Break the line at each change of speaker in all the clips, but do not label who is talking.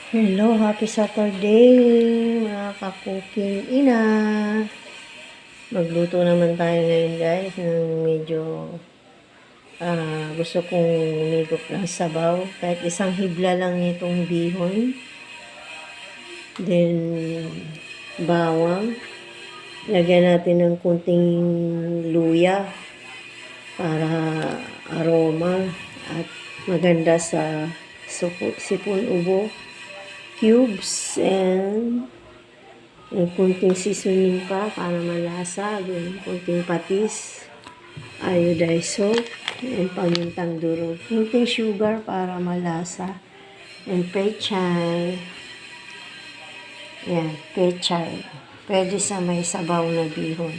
Hello, happy Saturday mga ka-cooking ina. Magluto naman tayo ngayon guys ng medyo gusto kong umigop ng sabaw. Kahit isang hibla lang nitong bihon. Then bawang. Lagyan natin ng kunting luya para aroma at maganda sa sipon ubo cubes and kunting seasoning pa para malasa, then kunting patis, iodized salt, and pamintang durog, kunting sugar para malasa, and pechay. Yan, pechay. Pwede sa may sabaw na bihon.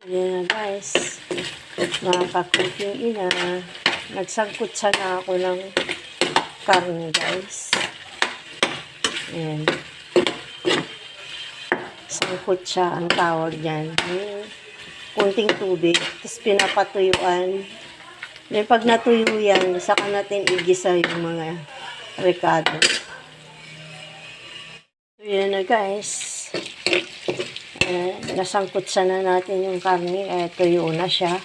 Yan na guys, mga ka-cooking ina, nagsangkot sana ako ng karne guys. Ayan. Sangkot siya, ang tawag dyan. Kunting tubig, tapos pinapatuyuan. Then pag natuyo yan, saka natin igisa yung mga rekado. So yan na guys. Nasangkot sana natin yung karne, tuyo na siya.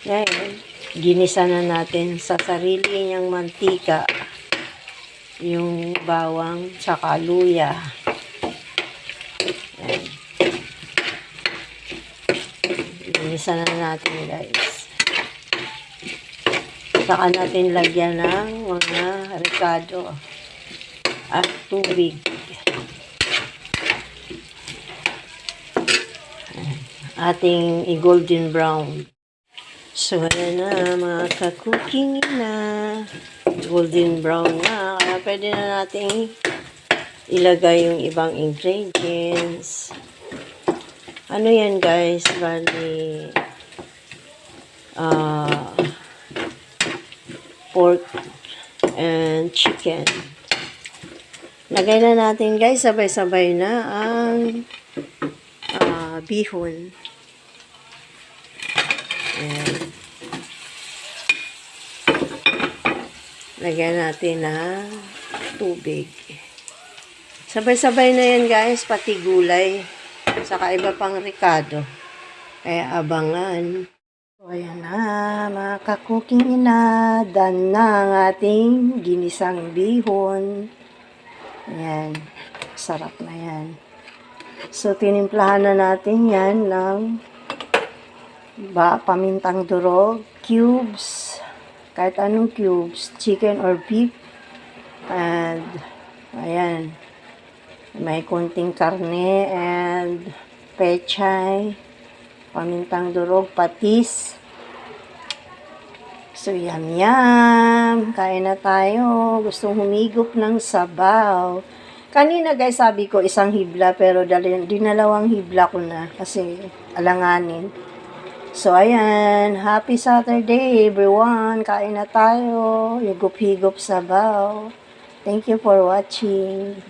Ngayon, ginisa na natin sa sarili niyang mantika yung bawang tsaka luya. Ayan. Ginisa na natin guys. Saka natin lagyan ng mga rekado at tubig. Ayan. Ating i-golden brown. So, ayan na mga ka-cooking na. Golden brown na. Kaya pwede na natin ilagay yung ibang ingredients. Ano yan guys? Bali, pork and chicken. Lagay na natin guys, sabay-sabay na ang bihon. Ayan. Lagyan natin ng tubig. Sabay-sabay na yan guys, pati gulay. Saka iba pang rekado. Kaya abangan. So ayan na, mga ka-cooking ina. Done na ang ating ginisang bihon. Ayan. Sarap na yan. So tinimplahan na natin yan ng pamintang durog, cubes, kahit anong cubes, chicken or beef. And ayan, may kunting karne and pechay, pamintang durog, patis. So yum. Kain na tayo. Gustong humigop ng sabaw. Kanina guys, sabi ko isang hibla, pero dinalawang hibla ko na kasi alanganin. So, ayan. Happy Saturday, everyone. Kain na tayo. Higop-higop sabaw. Thank you for watching.